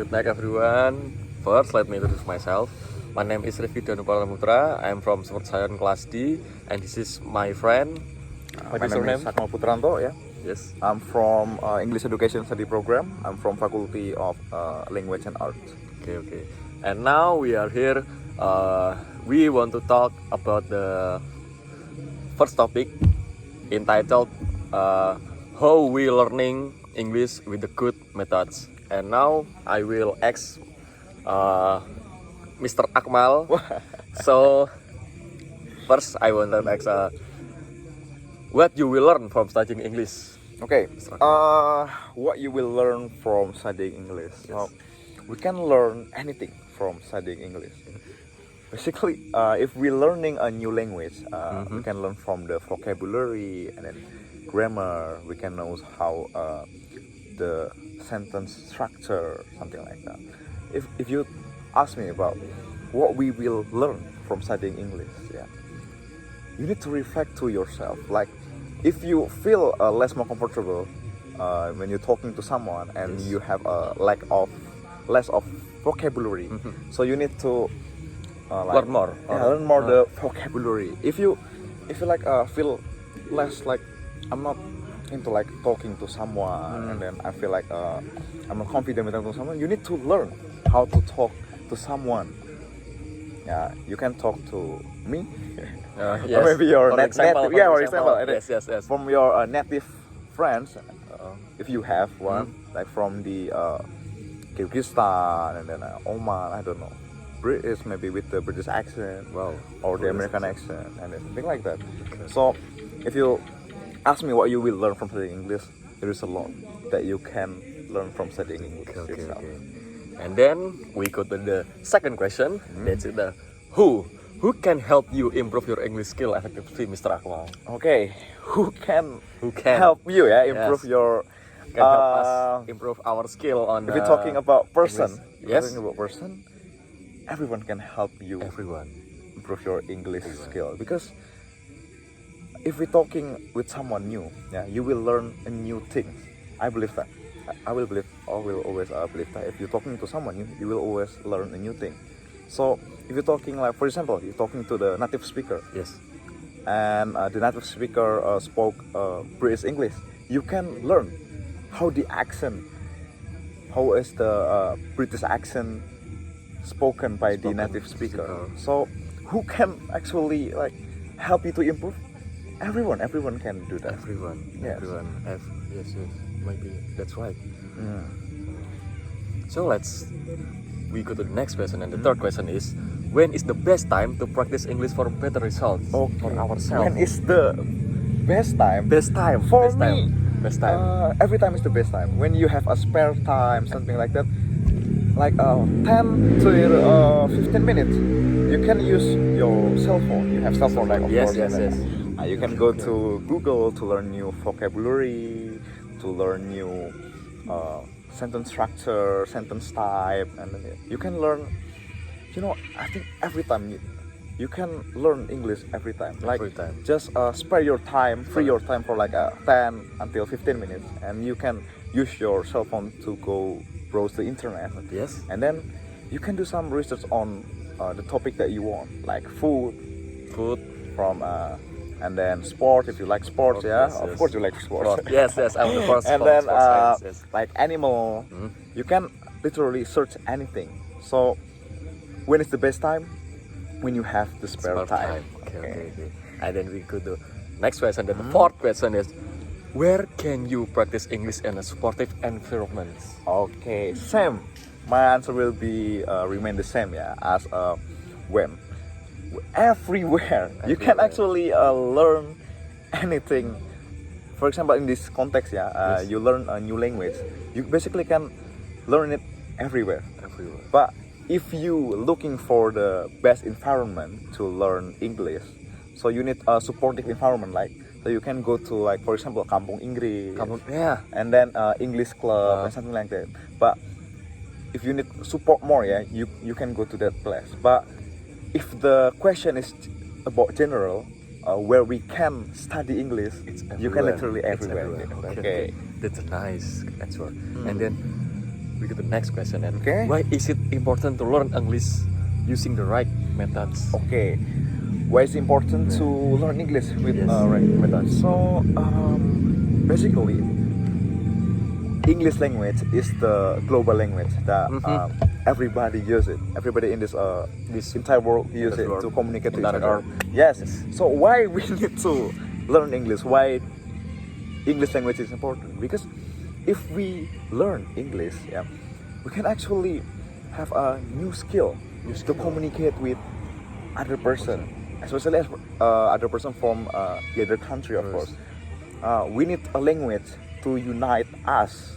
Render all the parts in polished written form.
Good night everyone. First, let me introduce myself. My name is Rifki Danupalamutra. I am from Sport Science Class D, and this is my friend. What is your name? Sakmal Putranto. Yeah, Yes. I'm from English Education Study Program. I'm from Faculty of Language and Art. Okay. And now we are here. We want to talk about the first topic entitled how we learning English with the good methods. And now I will ask Mr. Akmal. So first I want to ask what you will learn from studying English. Okay. What you will learn from studying English? Yes. We can learn anything from studying English. Basically, if we're learning a new language, we can learn from the vocabulary and then grammar. We can know how the sentence structure, something like that. If you ask me about what we will learn from studying English, you need to reflect to yourself. Like, if you feel less more comfortable when you're talking to someone and Yes. you have a less of vocabulary, so you need to Learn more. learn more the vocabulary. If you feel less like I'm not into like talking to someone, and then I feel like I'm not confident with talking to someone, you need to learn how to talk to someone. Yeah, you can talk to me, Yes. or maybe your For example, for example, and then Yes. from your native friends, if you have one, like from the Kyrgyzstan and then Oman, I don't know, British, maybe with the British accent, Wow. or the American accent, and then something like that. So if you ask me what you will learn from studying English, there is a lot that you can learn from studying English yourself. And then we go to the second question. That's the who can help you improve your English skill effectively, Mr. Akmal? Okay, who can Can help you improve Yes. your can help us improve our skill on if you're talking about person, English. if you're Yes. talking about person, everyone can help you everyone. improve your English skill, because if we're talking with someone new, you will learn a new thing. I believe that. I will always believe that if you're talking to someone new, you will always learn a new thing. So if you're talking, like, for example, you're talking to the native speaker, Yes. and the native speaker spoke British English, you can learn how the accent, how is the British accent spoken by the native speaker. So who can actually like help you to improve? Everyone can do that. Everyone. Yes. Yes. Maybe that's right. So we go to the next question, and the third question is, when is the best time to practice English for better results for ourselves? When is the best time? Best time For best me, time. Best time. Every time is the best time. When you have a spare time, something like that, like 10 to 15 minutes, you can use your cell phone. You have cell phone, like, of Yes, course. yes, and then, yes. you can go to Google to learn new vocabulary, to learn new sentence structure, sentence type, and then you can learn. I think every time you can learn English every time. Like, Every time. just spare your time, free your time for like 10 until 15 minutes, and you can use your cell phone to go browse the internet, Yes. and then you can do some research on the topic that you want, like food, from and then sport, if you like sports. Yes, Of yes. course you like sports. Yes. I'm the first. And for then sports science, yes. like animal, you can literally search anything. So when is the best time? When you have the spare time. Okay. And then we go to next question. Then the fourth question is, where can you practice English in a supportive environment? Okay, same. My answer will be remain the same, as when. Everywhere you can Everywhere. actually learn anything. For example, in this context, Yes. you learn a new language. You basically can learn it everywhere. Everywhere. But if you looking for the best environment to learn English, so you need a supportive environment, like, so you can go to, like, for example, Kampung Inggris, Yeah. and then English club and something like that. But if you need support more, you can go to that place. But if the question is about general, where we can study English, you can literally It's everywhere. everywhere. Okay. That's a nice answer. And then we go to the next question. And Okay. why is it important to learn English using the right methods? Okay, why it's important to learn English with Yes. right methods? So basically, English language is the global language that everybody use it. Everybody in this entire world use it world. to communicate to each Entire other. world. Yes. So why we need to learn English? Why English language is important? Because if we learn English, yeah, we can actually have a new skill to communicate with other person, especially other person from the other country, of course. We need a language to unite us.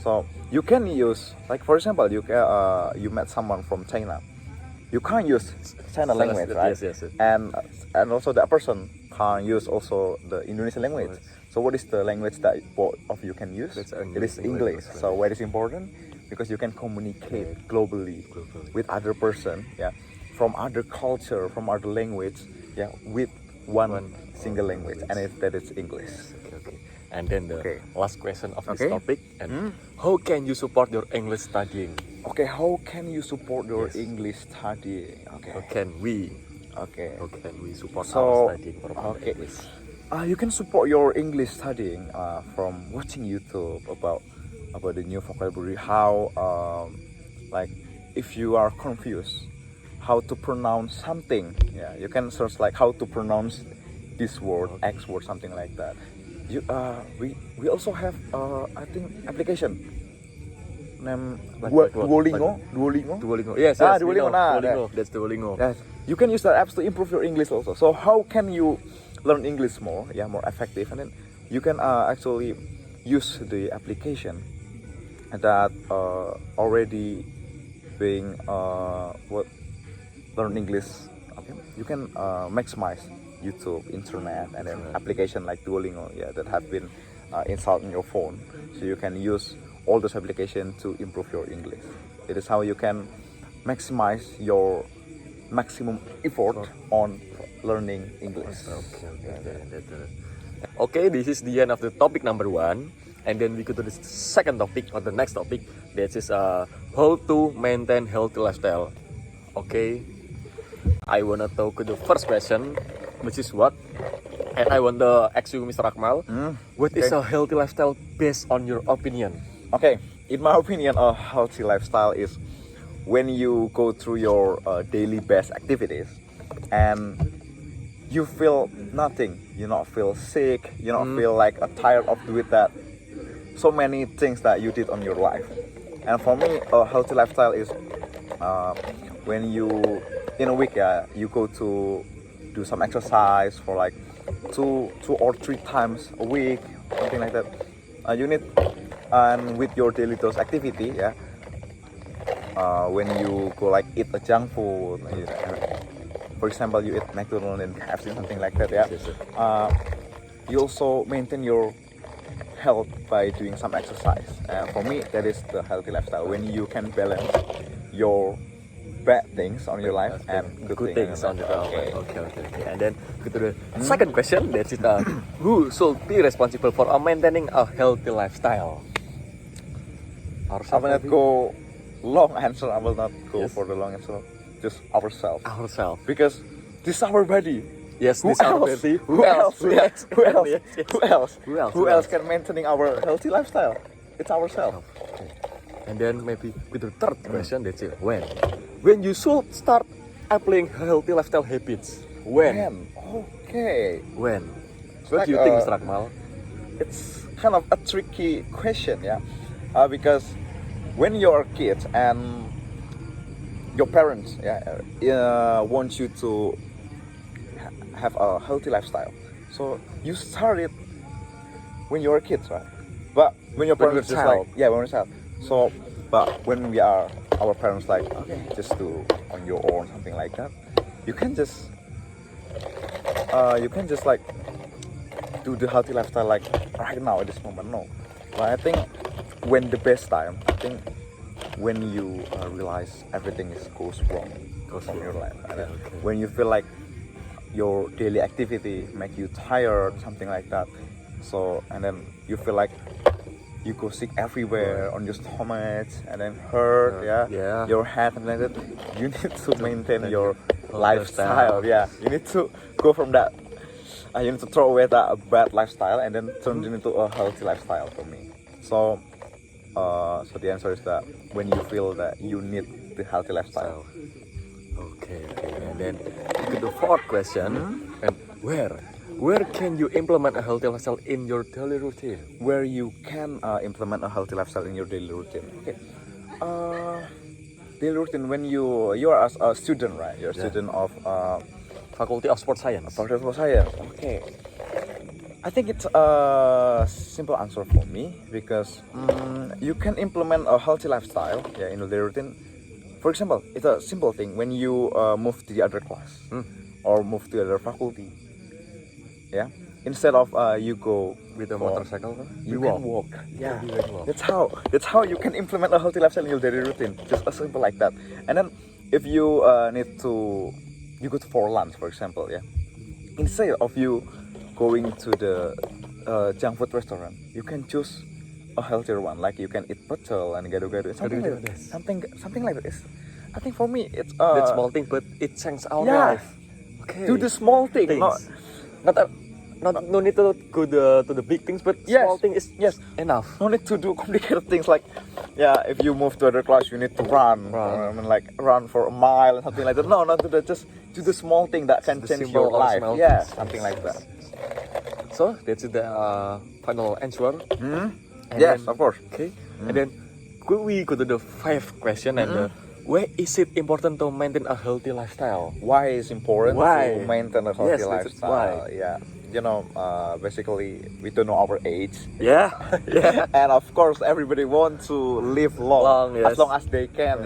So you can use, like for example, you met someone from China. You can't use China language, right? Yes. And also that person can't use also the Indonesian language. So what is the language that both of you can use? That's It is English. English. So why it is important? Because you can communicate globally with other person, yeah, from other culture, from other language, yeah, with one single language, and that is English. Okay. And then the Okay. last question of this Okay. topic. And how can you support your English studying? Okay, how can you support your Yes. English study? Okay. How can we? Okay. How can we support So, our studying for okay. English? You can support your English studying from watching YouTube about the new vocabulary. How like if you are confused, how to pronounce something. Yeah, you can search like how to pronounce this word, X word, something like that. We also have I think application name Like what? Duolingo. Like- Duolingo. Duolingo. Yes, Ah, we Duolingo, know. nah, Duolingo. That's Duolingo. Yes, you can use that apps to improve your English also. So how can you learn English more? Yeah, more effective, and then you can actually use the application that already being what learn English. Okay, you can maximize YouTube, internet, and then application like Duolingo. Yeah, that have been installed in your phone, so you can use all those applications to improve your English. It is how you can maximize your maximum effort on learning English. Okay, this is the end of the topic number 1, and then we go to the second topic or the next topic. That is how to maintain healthy lifestyle. Okay, I wanna talk to the first question, which is what? And I want to ask you, Mr. Akmal, what is Okay. a healthy lifestyle based on your opinion? Okay, in my opinion, a healthy lifestyle is when you go through your daily best activities and you feel nothing. You not feel sick. You not feel like tired of doing that. So many things that you did on your life. And for me, a healthy lifestyle is when you in a week, you go to do some exercise for like two or three times a week, something like that. You need, and with your daily dose activity, yeah. When you go like eat a junk food, for example, you eat McDonald's and KFC, something like that, yeah. You also maintain your health by doing some exercise. For me, that is the healthy lifestyle. When you can balance your bad things on your life and good things on your life. Okay. Okay. And then go to the second question. That's it. Who should be responsible for maintaining a healthy lifestyle? I will not go long answer. I will not go Yes. for the long answer. Just ourselves, Ourselves. because this is our body. Yes, Who this our else? body. Who else? Yes. Who else? Yes. Who else? Who else? Who else can maintaining our healthy lifestyle? It's ourselves. And then maybe with the third question, that's it. When you should start applying healthy lifestyle habits? When? Okay. When? It's What like, do you think, Mr. Akmal? It's kind of a tricky question, yeah, because when you're a kid and your parents, want you to have a healthy lifestyle, so you start it when you're a kid, right? But when your When parents you're a just child. like, when you're a child. So, but when we are, our parents like, okay, just do on your own, something like that. You can just like do the healthy lifestyle like right now at this moment. No, but I think when the best time, I think when you realize everything goes wrong in your life, and then when you feel like your daily activity make you tired, something like that. So, and then you feel like you go sick everywhere on your stomach and then hurt, Yeah. your head and like that. You need to maintain your lifestyle. lifestyle. Yeah, you need to go from that. You need to throw away that bad lifestyle and then turn it into a healthy lifestyle for me. So, so the answer is that when you feel that you need the healthy lifestyle. Okay. And then to the fourth question, and where can you implement a healthy lifestyle in your daily routine? Where you can implement a healthy lifestyle in your daily routine. Okay. Daily routine when you are as a student, right? You're a student of Faculty of Sports Science. Faculty Science. Okay. I think it's a simple answer for me because you can implement a healthy lifestyle in your daily routine. For example, it's a simple thing when you move to the other class or move to the other faculty. Yeah. Instead of you go With a for- motorcycle, you can walk. Yeah. You can walk. That's how you can implement a healthy lifestyle in your daily routine. Just as simple like that. And then if you you go for lunch, for example, instead of you going to the junk food restaurant, you can choose a healthier one. Like you can eat pecel and gado-gado, something like that. Something like this. I think for me it's That small thing, but it changes our Yeah. life. Okay. do the small thing, things. No need to go to the big things, but Yes. small thing is enough. no need to do complicated things like if you move to other class you need to run. Run for a mile and something like that. No, not do that. Just do the small thing that can The change simple your or life. small Yeah, things. something like that. So that's the final answer. And Yes, then- of course. Okay. And then could we go to the fifth question and why is it important to maintain a healthy lifestyle? Why is important Why? to maintain a healthy Yes, that's it. lifestyle? Why? Yeah, basically we don't know our age, Yeah. Yeah. and of course everybody wants to live long, Long, yes. as long as they can.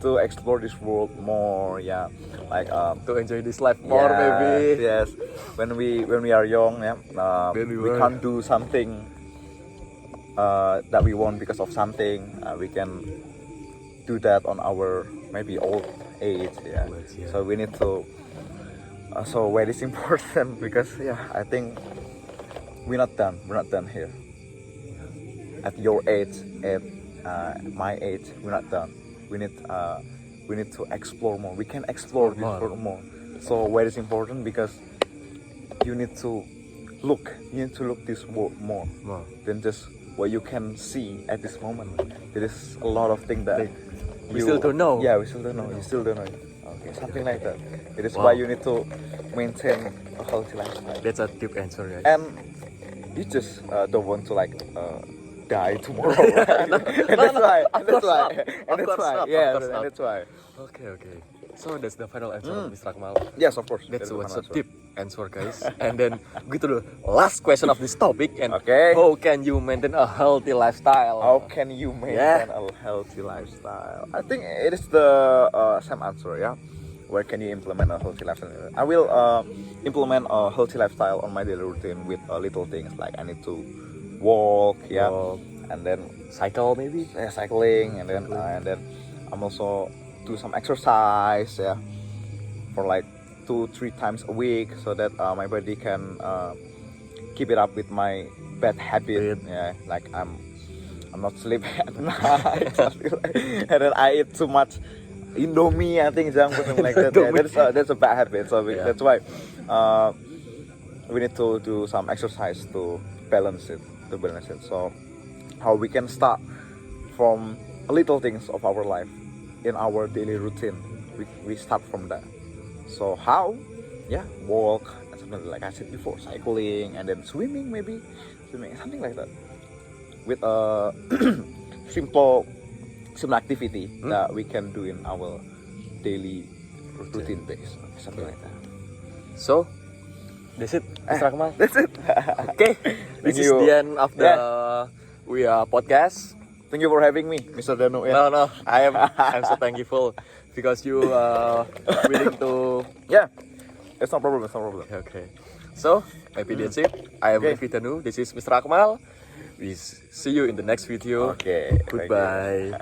To explore this world more. Like To enjoy this life more, yeah, maybe. Yes, when we are young, When we we were- can't do something that we want because of something. We can do that on our maybe old age. Yeah. So we need to. So why it's important because I think we're not done. We're not done here. At your age, at my age, we're not done. We need to explore more. We can explore this More. world more. So why it's important because you need to look. You need to look this world more than just what you can see at this moment. There is a lot of things that We still don't know. Yeah, we still don't know. You still don't know. Okay, something like that. It is Wow. why you need to maintain a healthy lifestyle. That's a deep answer, guys. And you just don't want to die tomorrow. Right? And that's why. And that's why. And that's why. Yeah, and that's why. Okay. So that's the final answer of Mr. Akmal. Yes, of course. That's the what's a final answer. deep answer, guys. And then we to the last question of this topic. And Okay. how can you maintain a healthy lifestyle? How can you maintain a healthy lifestyle? I think it is the same answer. Where can you implement a healthy lifestyle? I will implement a healthy lifestyle on my daily routine with little things like I need to walk, Walk. and then Cycle, maybe? cycling, and then I'm also do some exercise, for like 2-3 times a week, so that my body can keep it up with my bad habit. Like I'm not sleeping at night, and then I eat too much Indomie, I think, junk food, something like that. That's a bad habit. So that's why we need to do some exercise to balance it. So how we can start from little things of our life in our daily routine. We start from that. So how? Walk, and something like I said before, cycling, and then swimming, something like that. With a simple activity that we can do in our daily routine base, something like that. So, that's it, Mr. Akmal. That's it. Okay, this is you. the end of the we are podcast. Thank you for having me, Mr. Danu. No, I'm so thankful because you willing to. Yeah, it's no problem. Okay, so maybe that's it. I am Rify Danu. This is Mr. Akmal. We see you in the next video. Okay. Goodbye.